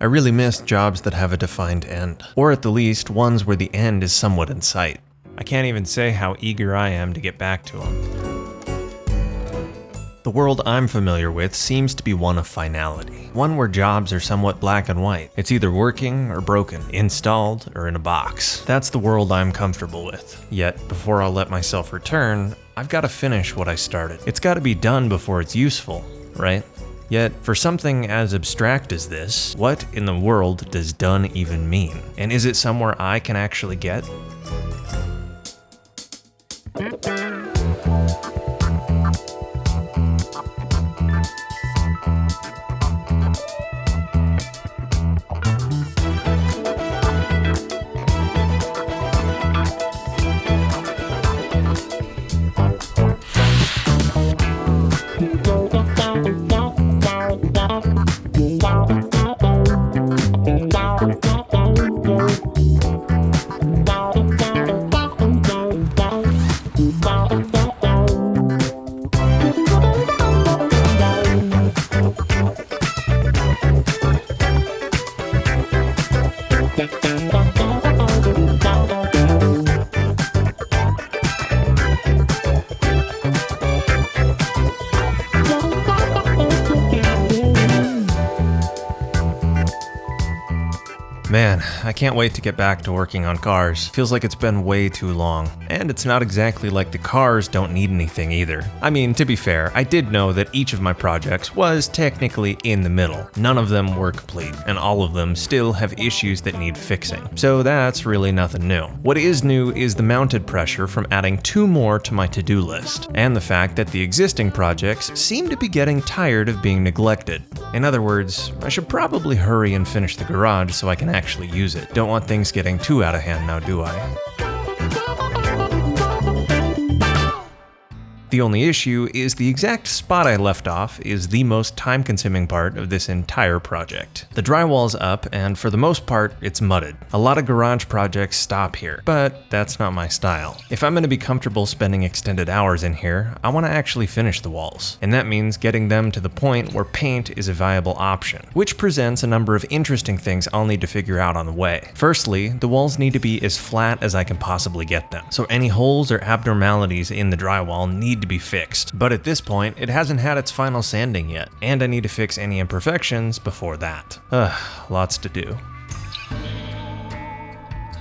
I really miss jobs that have a defined end, or at the least, ones where the end is somewhat in sight. I can't even say how eager I am to get back to them. The world I'm familiar with seems to be one of finality, one where jobs are somewhat black and white. It's either working or broken, installed or in a box. That's the world I'm comfortable with. Yet, before I'll let myself return, I've got to finish what I started. It's got to be done before it's useful, right? Yet, for something as abstract as this, what in the world does done even mean? And is it somewhere I can actually get? Man, I can't wait to get back to working on cars. Feels like it's been way too long. And it's not exactly like the cars don't need anything either. I mean, to be fair, I did know that each of my projects was technically in the middle. None of them were complete, and all of them still have issues that need fixing. So that's really nothing new. What is new is the mounted pressure from adding 2 more to my to-do list, and the fact that the existing projects seem to be getting tired of being neglected. In other words, I should probably hurry and finish the garage so I can actually use it. Don't want things getting too out of hand now, do I? The only issue is the exact spot I left off is the most time-consuming part of this entire project. The drywall's up, and for the most part, it's mudded. A lot of garage projects stop here, but that's not my style. If I'm going to be comfortable spending extended hours in here, I want to actually finish the walls, and that means getting them to the point where paint is a viable option, which presents a number of interesting things I'll need to figure out on the way. Firstly, the walls need to be as flat as I can possibly get them, so any holes or abnormalities in the drywall need to be fixed. But at this point, it hasn't had its final sanding yet, and I need to fix any imperfections before that. Lots to do.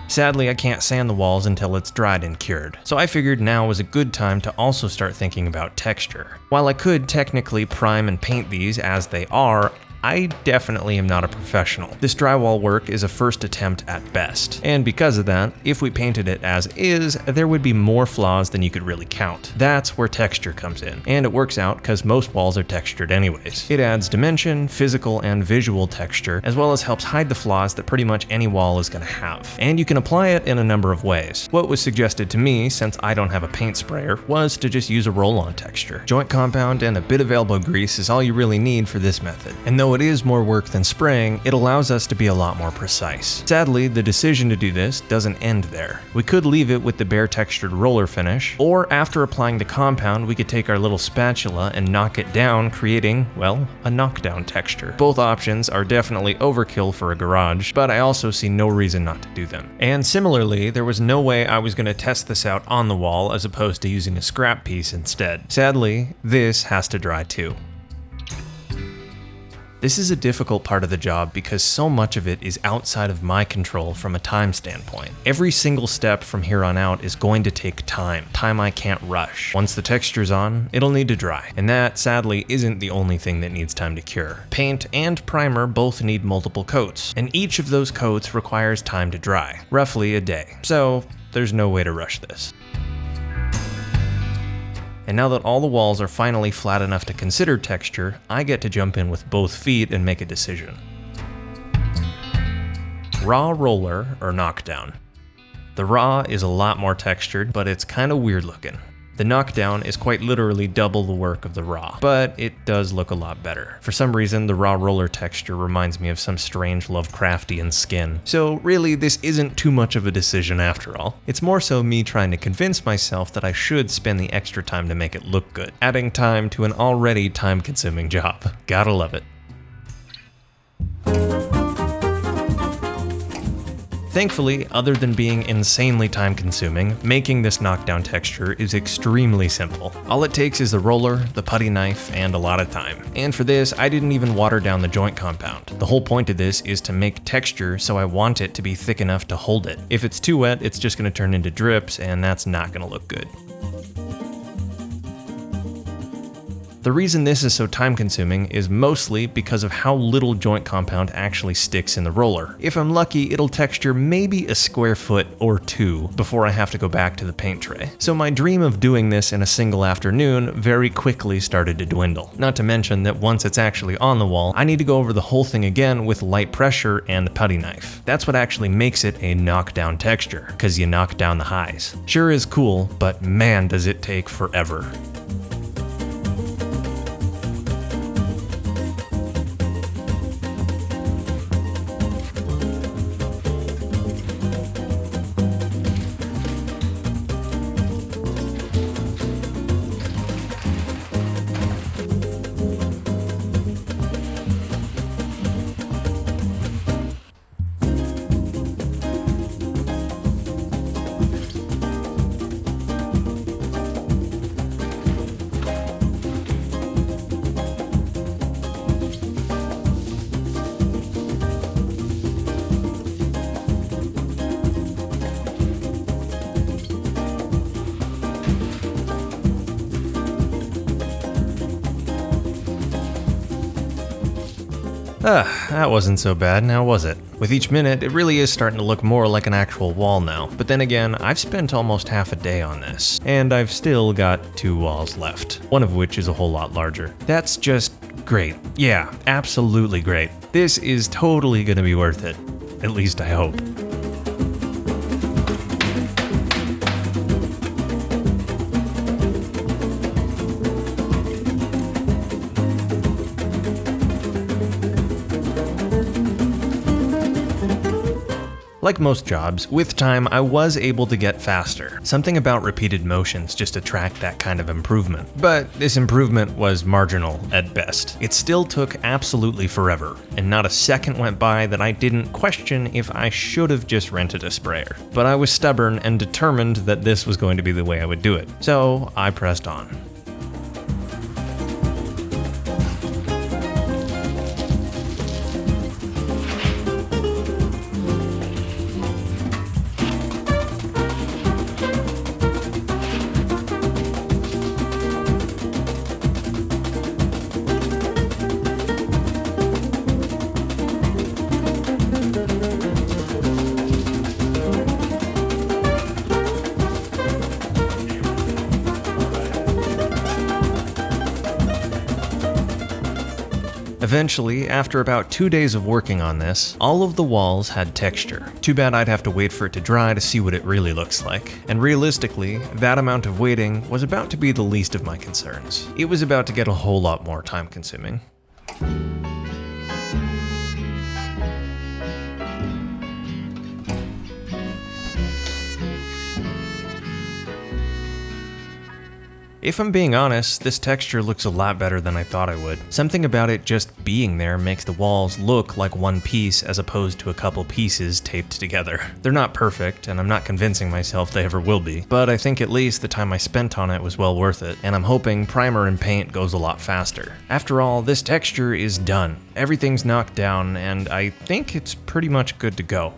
Sadly, I can't sand the walls until it's dried and cured, so I figured now was a good time to also start thinking about texture. While I could technically prime and paint these as they are, I definitely am not a professional. This drywall work is a first attempt at best, and because of that, if we painted it as is, there would be more flaws than you could really count. That's where texture comes in, and it works out because most walls are textured anyways. It adds dimension, physical, and visual texture, as well as helps hide the flaws that pretty much any wall is going to have. And you can apply it in a number of ways. What was suggested to me, since I don't have a paint sprayer, was to just use a roll-on texture. Joint compound and a bit of elbow grease is all you really need for this method. And though it is more work than spraying, it allows us to be a lot more precise. Sadly, the decision to do this doesn't end there. We could leave it with the bare textured roller finish, or after applying the compound, we could take our little spatula and knock it down, creating, well, a knockdown texture. Both options are definitely overkill for a garage, but I also see no reason not to do them. And similarly, there was no way I was going to test this out on the wall as opposed to using a scrap piece instead. Sadly, this has to dry too. This is a difficult part of the job because so much of it is outside of my control from a time standpoint. Every single step from here on out is going to take time I can't rush. Once the texture's on, it'll need to dry, and that sadly isn't the only thing that needs time to cure. Paint and primer both need multiple coats, and each of those coats requires time to dry, roughly a day. So there's no way to rush this. And now that all the walls are finally flat enough to consider texture, I get to jump in with both feet and make a decision. Raw roller or knockdown. The raw is a lot more textured, but it's kinda weird looking. The knockdown is quite literally double the work of the raw, but it does look a lot better. For some reason, the raw roller texture reminds me of some strange Lovecraftian skin. So really, this isn't too much of a decision after all. It's more so me trying to convince myself that I should spend the extra time to make it look good, adding time to an already time-consuming job. Gotta love it. Thankfully, other than being insanely time consuming, making this knockdown texture is extremely simple. All it takes is the roller, the putty knife, and a lot of time. And for this, I didn't even water down the joint compound. The whole point of this is to make texture, so I want it to be thick enough to hold it. If it's too wet, it's just going to turn into drips, and that's not going to look good. The reason this is so time consuming is mostly because of how little joint compound actually sticks in the roller. If I'm lucky, it'll texture maybe a square foot or two before I have to go back to the paint tray. So my dream of doing this in a single afternoon very quickly started to dwindle. Not to mention that once it's actually on the wall, I need to go over the whole thing again with light pressure and the putty knife. That's what actually makes it a knockdown texture, because you knock down the highs. Sure is cool, but man does it take forever. That wasn't so bad, now was it? With each minute, it really is starting to look more like an actual wall now. But then again, I've spent almost half a day on this, and I've still got 2 walls left, one of which is a whole lot larger. That's just great. Yeah, absolutely great. This is totally gonna be worth it. At least I hope. Like most jobs, with time I was able to get faster. Something about repeated motions just attract that kind of improvement. But this improvement was marginal at best. It still took absolutely forever, and not a second went by that I didn't question if I should have just rented a sprayer. But I was stubborn and determined that this was going to be the way I would do it. So I pressed on. Eventually, after about 2 days of working on this, all of the walls had texture. Too bad I'd have to wait for it to dry to see what it really looks like. And realistically, that amount of waiting was about to be the least of my concerns. It was about to get a whole lot more time consuming. If I'm being honest, this texture looks a lot better than I thought I would. Something about it just being there makes the walls look like one piece as opposed to a couple pieces taped together. They're not perfect, and I'm not convincing myself they ever will be, but I think at least the time I spent on it was well worth it, and I'm hoping primer and paint goes a lot faster. After all, this texture is done. Everything's knocked down, and I think it's pretty much good to go.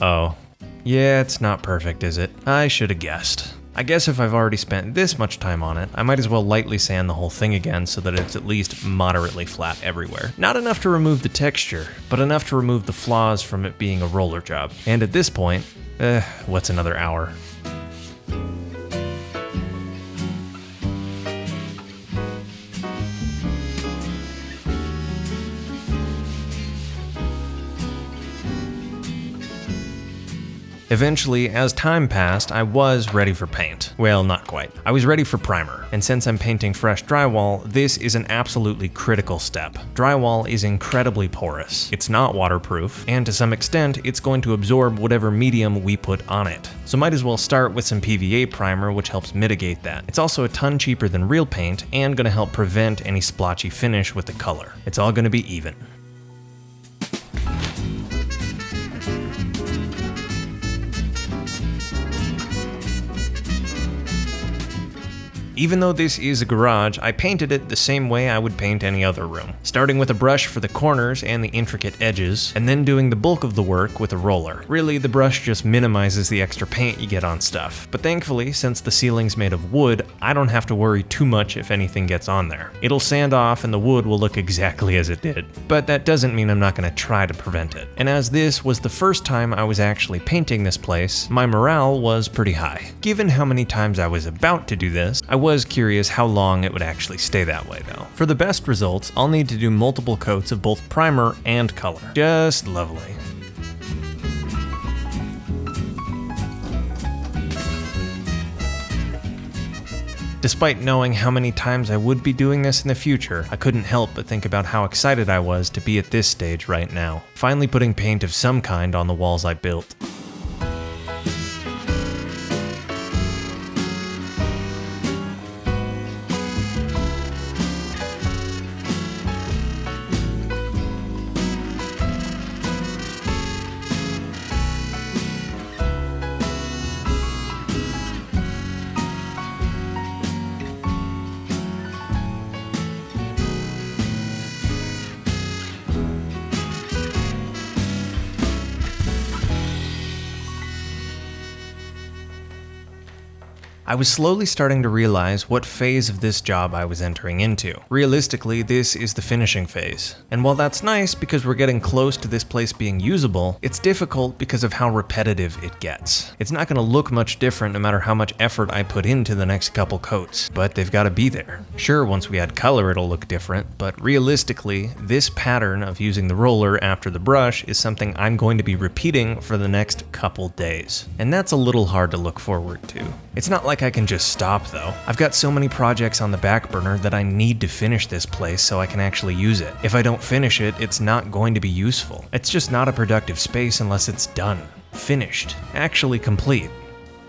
Oh. Yeah, it's not perfect, is it? I should have guessed. I guess if I've already spent this much time on it, I might as well lightly sand the whole thing again so that it's at least moderately flat everywhere. Not enough to remove the texture, but enough to remove the flaws from it being a roller job. And at this point, what's another hour? Eventually, as time passed, I was ready for paint. Well, not quite. I was ready for primer, and since I'm painting fresh drywall, this is an absolutely critical step. Drywall is incredibly porous. It's not waterproof, and to some extent, it's going to absorb whatever medium we put on it. So might as well start with some PVA primer, which helps mitigate that. It's also a ton cheaper than real paint, and gonna help prevent any splotchy finish with the color. It's all gonna be even. Even though this is a garage, I painted it the same way I would paint any other room, starting with a brush for the corners and the intricate edges, and then doing the bulk of the work with a roller. Really, the brush just minimizes the extra paint you get on stuff, but thankfully, since the ceiling's made of wood, I don't have to worry too much if anything gets on there. It'll sand off and the wood will look exactly as it did, but that doesn't mean I'm not going to try to prevent it. And as this was the first time I was actually painting this place, my morale was pretty high. Given how many times I was about to do this, I was curious how long it would actually stay that way though. For the best results, I'll need to do multiple coats of both primer and color. Just lovely. Despite knowing how many times I would be doing this in the future, I couldn't help but think about how excited I was to be at this stage right now, finally putting paint of some kind on the walls I built. I was slowly starting to realize what phase of this job I was entering into. Realistically, this is the finishing phase. And while that's nice because we're getting close to this place being usable, it's difficult because of how repetitive it gets. It's not going to look much different no matter how much effort I put into the next couple coats, but they've got to be there. Sure, once we add color it'll look different, but realistically, this pattern of using the roller after the brush is something I'm going to be repeating for the next couple days. And that's a little hard to look forward to. It's not like I can just stop though. I've got so many projects on the back burner that I need to finish this place so I can actually use it. If I don't finish it, it's not going to be useful. It's just not a productive space unless it's done, finished, actually complete,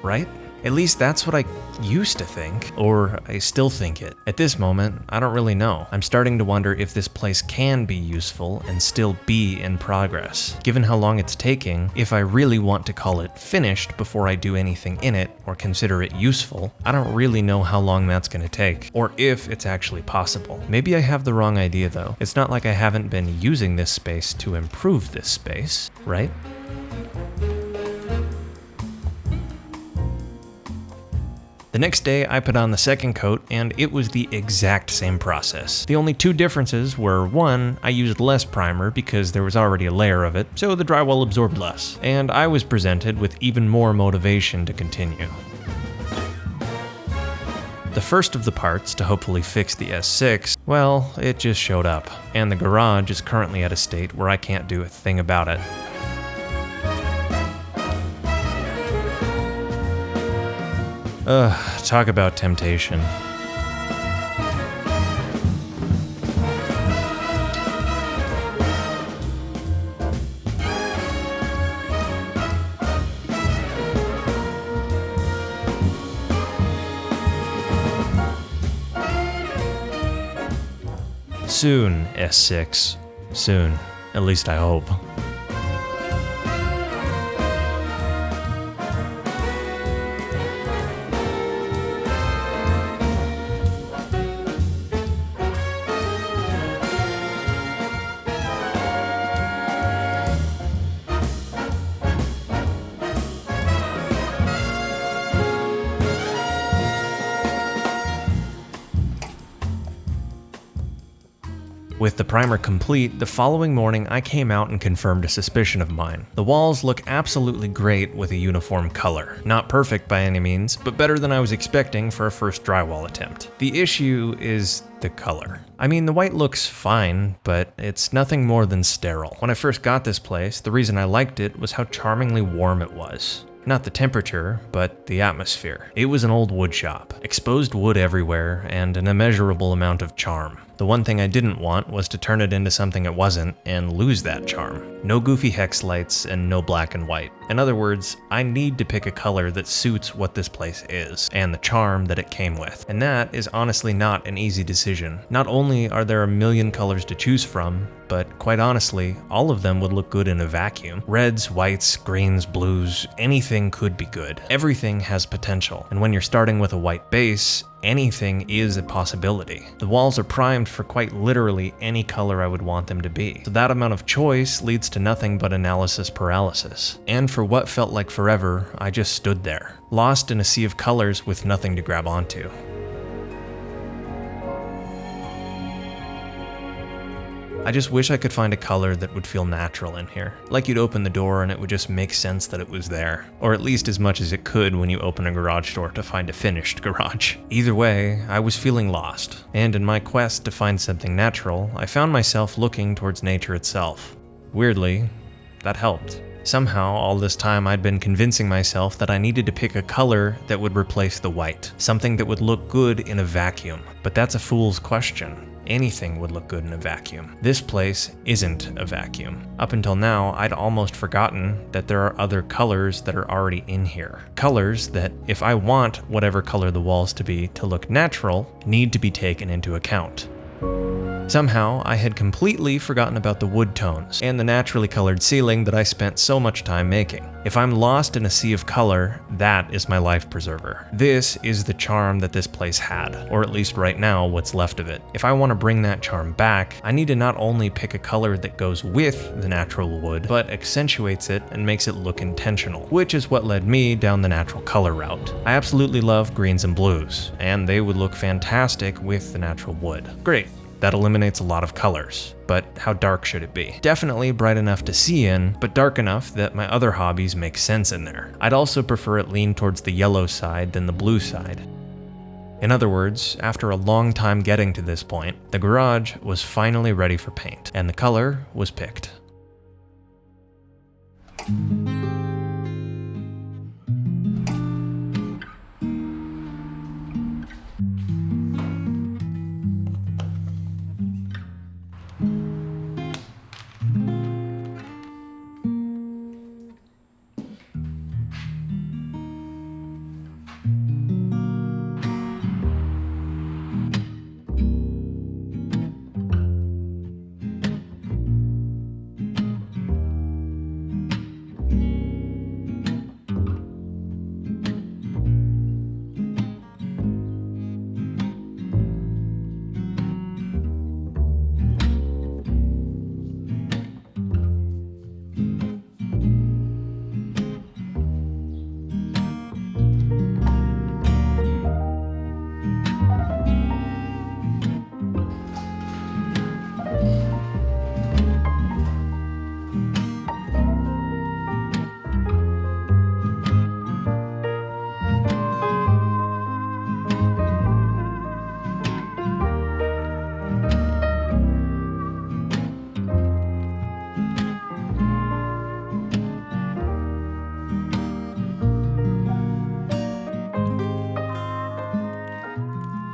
right? At least that's what I used to think, or I still think it. At this moment, I don't really know. I'm starting to wonder if this place can be useful and still be in progress. Given how long it's taking, if I really want to call it finished before I do anything in it or consider it useful, I don't really know how long that's going to take, or if it's actually possible. Maybe I have the wrong idea though. It's not like I haven't been using this space to improve this space, right? The next day, I put on the second coat, and it was the exact same process. The only two differences were, one, I used less primer because there was already a layer of it, so the drywall absorbed less, and I was presented with even more motivation to continue. The first of the parts to hopefully fix the S6, well, it just showed up, and the garage is currently at a state where I can't do a thing about it. Talk about temptation. Soon, S6. Soon. At least I hope. With the primer complete, the following morning I came out and confirmed a suspicion of mine. The walls look absolutely great with a uniform color. Not perfect by any means, but better than I was expecting for a first drywall attempt. The issue is the color. I mean, the white looks fine, but it's nothing more than sterile. When I first got this place, the reason I liked it was how charmingly warm it was. Not the temperature, but the atmosphere. It was an old wood shop, exposed wood everywhere, and an immeasurable amount of charm. The one thing I didn't want was to turn it into something it wasn't and lose that charm. No goofy hex lights and no black and white. In other words, I need to pick a color that suits what this place is and the charm that it came with. And that is honestly not an easy decision. Not only are there a million colors to choose from, but quite honestly, all of them would look good in a vacuum. Reds, whites, greens, blues, anything could be good. Everything has potential. And when you're starting with a white base, anything is a possibility. The walls are primed for quite literally any color I would want them to be. So that amount of choice leads to nothing but analysis paralysis. And for what felt like forever, I just stood there, lost in a sea of colors with nothing to grab onto. I just wish I could find a color that would feel natural in here. Like you'd open the door and it would just make sense that it was there. Or at least as much as it could when you open a garage door to find a finished garage. Either way, I was feeling lost. And in my quest to find something natural, I found myself looking towards nature itself. Weirdly, that helped. Somehow, all this time I'd been convincing myself that I needed to pick a color that would replace the white. Something that would look good in a vacuum. But that's a fool's question. Anything would look good in a vacuum. This place isn't a vacuum. Up until now, I'd almost forgotten that there are other colors that are already in here. Colors that, if I want whatever color the walls to be to look natural, need to be taken into account. Somehow, I had completely forgotten about the wood tones and the naturally colored ceiling that I spent so much time making. If I'm lost in a sea of color, that is my life preserver. This is the charm that this place had, or at least right now, what's left of it. If I want to bring that charm back, I need to not only pick a color that goes with the natural wood, but accentuates it and makes it look intentional, which is what led me down the natural color route. I absolutely love greens and blues, and they would look fantastic with the natural wood. Great. That eliminates a lot of colors, but how dark should it be? Definitely bright enough to see in, but dark enough that my other hobbies make sense in there. I'd also prefer it lean towards the yellow side than the blue side. In other words, after a long time getting to this point, the garage was finally ready for paint, and the color was picked.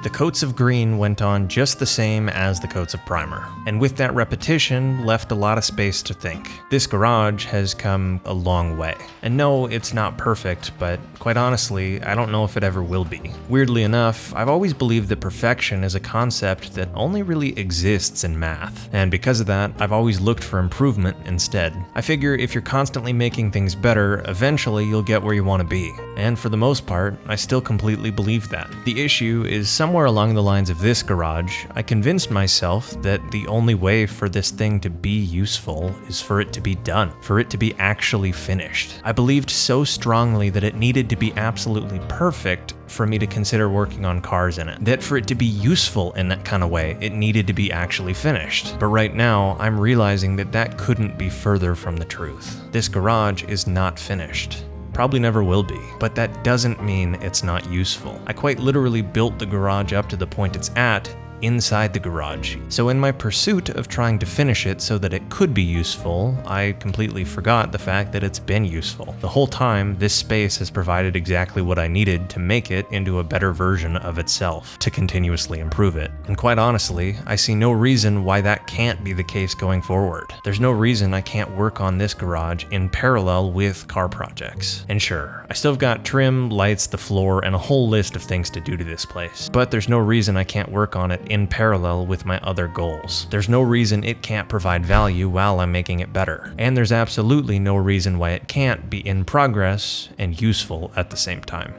The coats of green went on just the same as the coats of primer, and with that repetition left a lot of space to think. This garage has come a long way. And no, it's not perfect, but quite honestly, I don't know if it ever will be. Weirdly enough, I've always believed that perfection is a concept that only really exists in math, and because of that, I've always looked for improvement instead. I figure if you're constantly making things better, eventually you'll get where you want to be. And for the most part, I still completely believe that. The issue is somewhere along the lines of this garage, I convinced myself that the only way for this thing to be useful is for it to be done, for it to be actually finished. I believed so strongly that it needed to be absolutely perfect for me to consider working on cars in it. That for it to be useful in that kind of way, it needed to be actually finished. But right now, I'm realizing that that couldn't be further from the truth. This garage is not finished. Probably never will be, but that doesn't mean it's not useful. I quite literally built the garage up to the point it's at inside the garage. So in my pursuit of trying to finish it so that it could be useful, I completely forgot the fact that it's been useful. The whole time, this space has provided exactly what I needed to make it into a better version of itself, to continuously improve it. And quite honestly, I see no reason why that can't be the case going forward. There's no reason I can't work on this garage in parallel with car projects. And sure, I still have got trim, lights, the floor, and a whole list of things to do to this place. But there's no reason I can't work on it in parallel with my other goals. There's no reason it can't provide value while I'm making it better. And there's absolutely no reason why it can't be in progress and useful at the same time.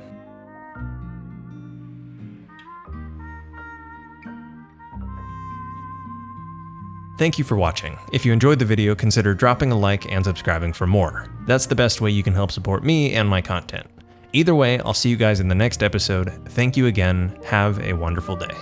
Thank you for watching. If you enjoyed the video, consider dropping a like and subscribing for more. That's the best way you can help support me and my content. Either way, I'll see you guys in the next episode. Thank you again. Have a wonderful day.